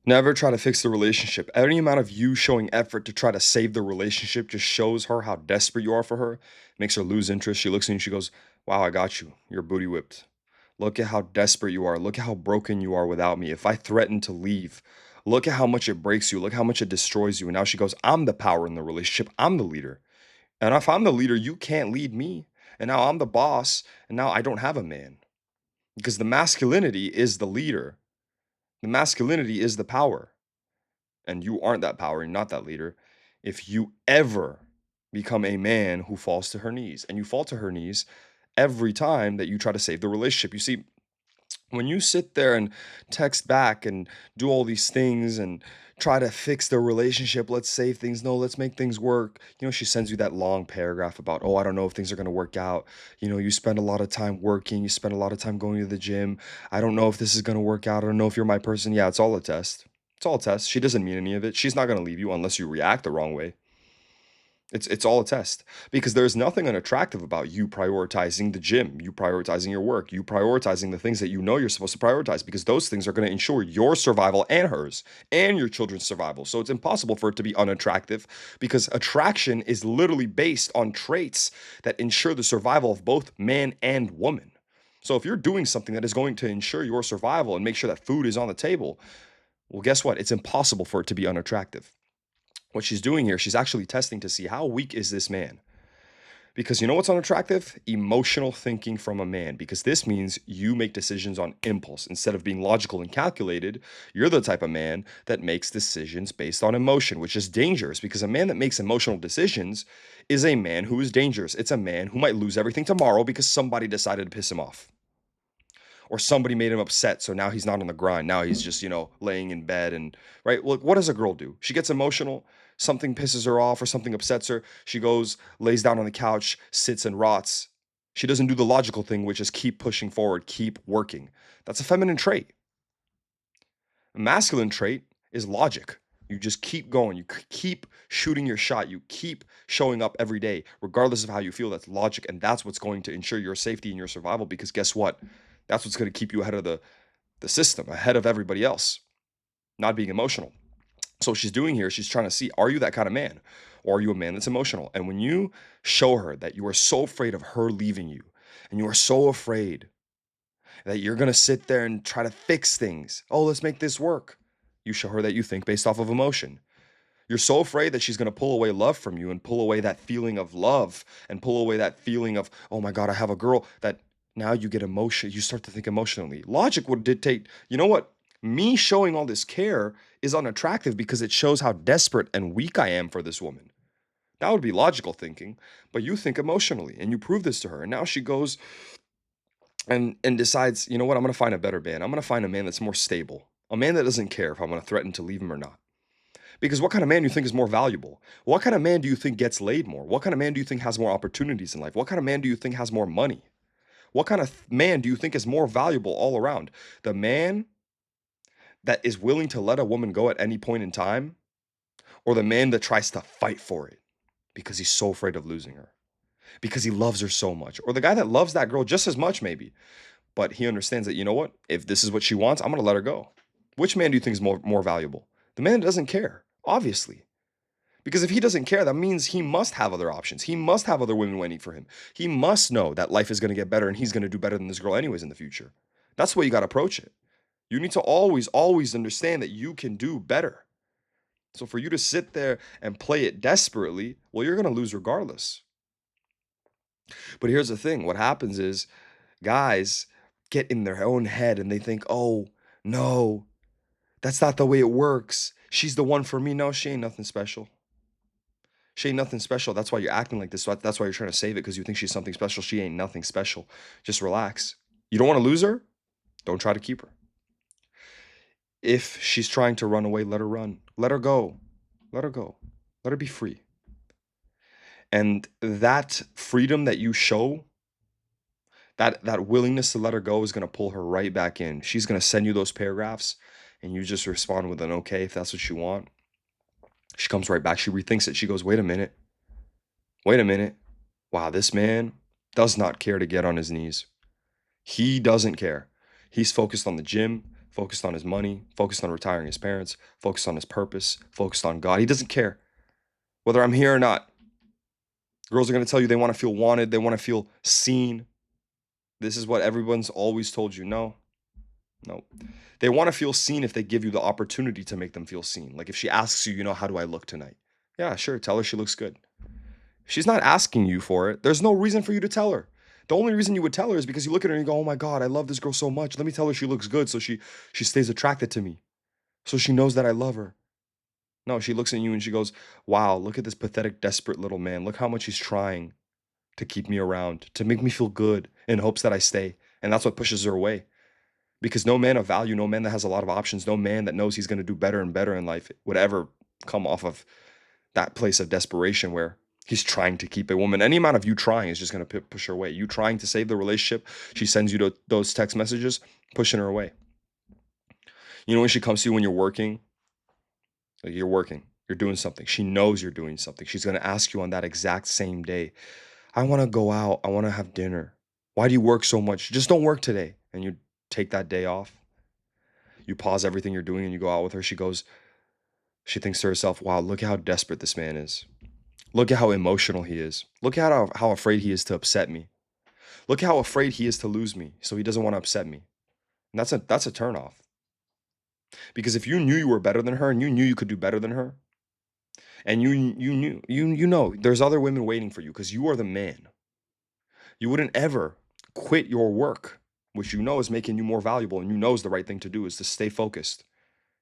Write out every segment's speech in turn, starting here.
Never try to fix the relationship. Any amount of you showing effort to try to save the relationship just shows her how desperate you are for her, makes her lose interest. She looks at you and she goes, "Wow, I got you. You're booty whipped. Look at how desperate you are. Look at how broken you are without me. If I threaten to leave, look at how much it breaks you. Look how much it destroys you." And now she goes, "I'm the power in the relationship. I'm the leader. And if I'm the leader, you can't lead me. And now I'm the boss. And now I don't have a man." Because the masculinity is the leader, the masculinity is the power. And you aren't that power, you're not that leader, if you ever become a man who falls to her knees. And you fall to her knees every time that you try to save the relationship. You see, when you sit there and text back and do all these things and try to fix the relationship, let's save things, no, let's make things work. She sends you that long paragraph about, oh, I don't know if things are going to work out. You spend a lot of time working, you spend a lot of time going to the gym. I don't know if this is going to work out. I don't know if you're my person. Yeah, it's all a test. It's all a test. She doesn't mean any of it. She's not going to leave you unless you react the wrong way. It's all a test because there's nothing unattractive about you prioritizing the gym, you prioritizing your work, you prioritizing the things that you know you're supposed to prioritize because those things are going to ensure your survival and hers and your children's survival. So it's impossible for it to be unattractive because attraction is literally based on traits that ensure the survival of both man and woman. So if you're doing something that is going to ensure your survival and make sure that food is on the table, well, guess what? It's impossible for it to be unattractive. What she's doing here, she's actually testing to see how weak is this man. Because you know what's unattractive? Emotional thinking from a man. Because this means you make decisions on impulse. Instead of being logical and calculated, you're the type of man that makes decisions based on emotion, which is dangerous because a man that makes emotional decisions is a man who is dangerous. It's a man who might lose everything tomorrow because somebody decided to piss him off or somebody made him upset. So now he's not on the grind. Now he's just, laying in bed and right. Look, what does a girl do? She gets emotional. Something pisses her off or something upsets her. She goes, lays down on the couch, sits and rots. She doesn't do the logical thing, which is keep pushing forward, keep working. That's a feminine trait. A masculine trait is logic. You just keep going. You keep shooting your shot. You keep showing up every day, regardless of how you feel. That's logic. And that's what's going to ensure your safety and your survival. Because guess what? That's what's going to keep you ahead of the system, ahead of everybody else, not being emotional. So what she's doing here, she's trying to see, are you that kind of man? Or are you a man that's emotional? And when you show her that you are so afraid of her leaving you, and you are so afraid that you're going to sit there and try to fix things, oh, let's make this work. You show her that you think based off of emotion. You're so afraid that she's going to pull away love from you and pull away that feeling of love and pull away that feeling of, oh my God, I have a girl, that now you get emotion. You start to think emotionally. Logic would dictate, you know what? Me showing all this care is unattractive because it shows how desperate and weak I am for this woman. That would be logical thinking, but you think emotionally and you prove this to her. And now she goes and decides, you know what? I'm going to find a better man. I'm going to find a man that's more stable, a man that doesn't care if I'm going to threaten to leave him or not. Because what kind of man do you think is more valuable? What kind of man do you think gets laid more? What kind of man do you think has more opportunities in life? What kind of man do you think has more money? What kind of man do you think is more valuable all around? The man that is willing to let a woman go at any point in time, or the man that tries to fight for it because he's so afraid of losing her, because he loves her so much, or the guy that loves that girl just as much, maybe, but he understands that, you know what? If this is what she wants, I'm going to let her go. Which man do you think is more valuable? The man that doesn't care, obviously. Because if he doesn't care, that means he must have other options. He must have other women waiting for him. He must know that life is going to get better and he's going to do better than this girl anyways in the future. That's the way you got to approach it. You need to always, always understand that you can do better. So for you to sit there and play it desperately, well, you're going to lose regardless. But here's the thing. What happens is guys get in their own head and they think, oh, no, that's not the way it works. She's the one for me. No, she ain't nothing special. She ain't nothing special. That's why you're acting like this. That's why you're trying to save it because you think she's something special. She ain't nothing special. Just relax. You don't want to lose her? Don't try to keep her. If she's trying to run away, let her run. Let her go. Let her go. Let her be free. And that freedom that you show, that willingness to let her go is going to pull her right back in. She's going to send you those paragraphs and you just respond with an okay if that's what you want. She comes right back. She rethinks it. She goes, wait a minute. Wait a minute. Wow, this man does not care to get on his knees. He doesn't care. He's focused on the gym, focused on his money, focused on retiring his parents, focused on his purpose, focused on God. He doesn't care whether I'm here or not. Girls are going to tell you they want to feel wanted, they want to feel seen. This is what everyone's always told you. No, no. They want to feel seen if they give you the opportunity to make them feel seen. Like if she asks you, how do I look tonight? Yeah, sure. Tell her she looks good. She's not asking you for it. There's no reason for you to tell her. The only reason you would tell her is because you look at her and you go, "Oh my God, I love this girl so much. Let me tell her she looks good so she stays attracted to me. So she knows that I love her." No, she looks at you and she goes, "Wow, look at this pathetic, desperate little man. Look how much he's trying to keep me around, to make me feel good in hopes that I stay." And that's what pushes her away. Because no man of value, no man that has a lot of options, no man that knows he's going to do better and better in life would ever come off of that place of desperation where he's trying to keep a woman. Any amount of you trying is just going to push her away. You trying to save the relationship, she sends you those text messages, pushing her away. When she comes to you when you're working, like you're doing something. She knows you're doing something. She's going to ask you on that exact same day, "I want to go out. I want to have dinner. Why do you work so much? Just don't work today." And you take that day off. You pause everything you're doing and you go out with her. She thinks to herself, "Wow, look at how desperate this man is. Look at how emotional he is. Look at how afraid he is to upset me. Look at how afraid he is to lose me, so he doesn't want to upset me." And that's a turnoff. Because if you knew you were better than her and you knew you could do better than her, and you know there's other women waiting for you because you are the man, you wouldn't ever quit your work, which you know is making you more valuable and you know is the right thing to do is to stay focused.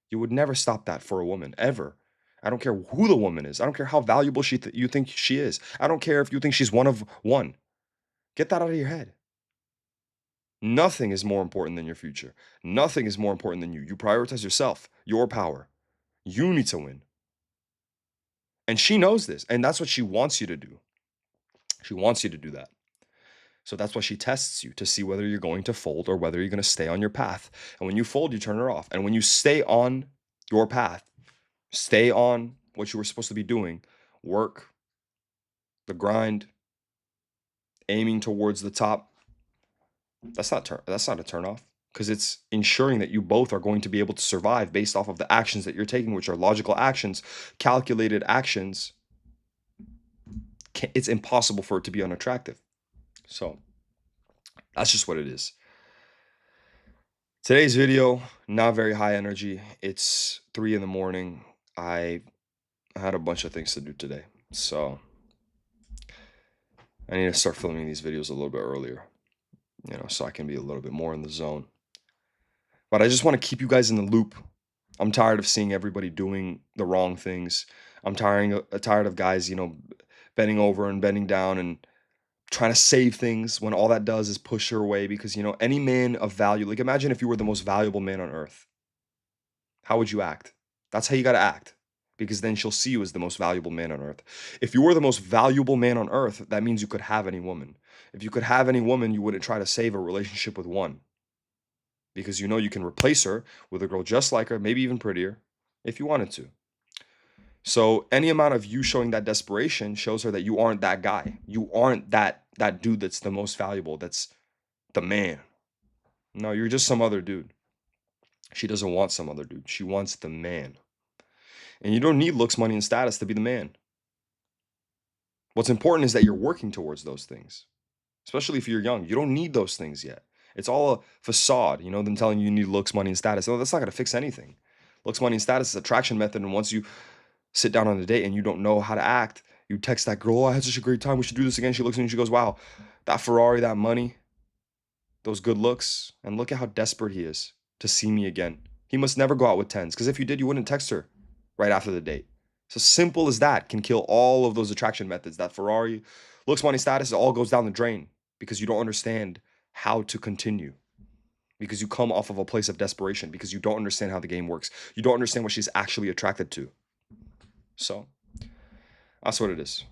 You would never stop that for a woman, ever. I don't care who the woman is. I don't care how valuable you think she is. I don't care if you think she's one of one. Get that out of your head. Nothing is more important than your future. Nothing is more important than you. You prioritize yourself, your power. You need to win. And she knows this. And that's what she wants you to do. She wants you to do that. So that's why she tests you to see whether you're going to fold or whether you're going to stay on your path. And when you fold, you turn her off. And when you stay on your path, stay on what you were supposed to be doing, work, the grind, aiming towards the top, that's not a turn off because it's ensuring that you both are going to be able to survive based off of the actions that you're taking, which are logical actions, calculated actions. It's impossible for it to be unattractive. So that's just what it is. Today's video, not very high energy. It's 3 in the morning. I had a bunch of things to do today. So I need to start filming these videos a little bit earlier, so I can be a little bit more in the zone. But I just want to keep you guys in the loop. I'm tired of seeing everybody doing the wrong things. I'm tired of guys, bending over and bending down and trying to save things when all that does is push her away because, any man of value, like imagine if you were the most valuable man on earth. How would you act? That's how you got to act because then she'll see you as the most valuable man on earth. If you were the most valuable man on earth, that means you could have any woman. If you could have any woman, you wouldn't try to save a relationship with one because you can replace her with a girl just like her, maybe even prettier, if you wanted to. So any amount of you showing that desperation shows her that you aren't that guy. You aren't that dude that's the most valuable, that's the man. No, you're just some other dude. She doesn't want some other dude. She wants the man. And you don't need looks, money, and status to be the man. What's important is that you're working towards those things, especially if you're young. You don't need those things yet. It's all a facade, them telling you need looks, money, and status. No, that's not going to fix anything. Looks, money, and status is a attraction method. And once you sit down on a date and you don't know how to act, you text that girl, "Oh, I had such a great time. We should do this again." She looks at you and she goes, "Wow, that Ferrari, that money, those good looks. And look at how desperate he is to see me again. He must never go out with tens because if you did, you wouldn't text her right after the date." So simple as that can kill all of those attraction methods. That Ferrari, looks, money, status, it all goes down the drain because you don't understand how to continue. Because you come off of a place of desperation because you don't understand how the game works. You don't understand what she's actually attracted to. So that's what it is.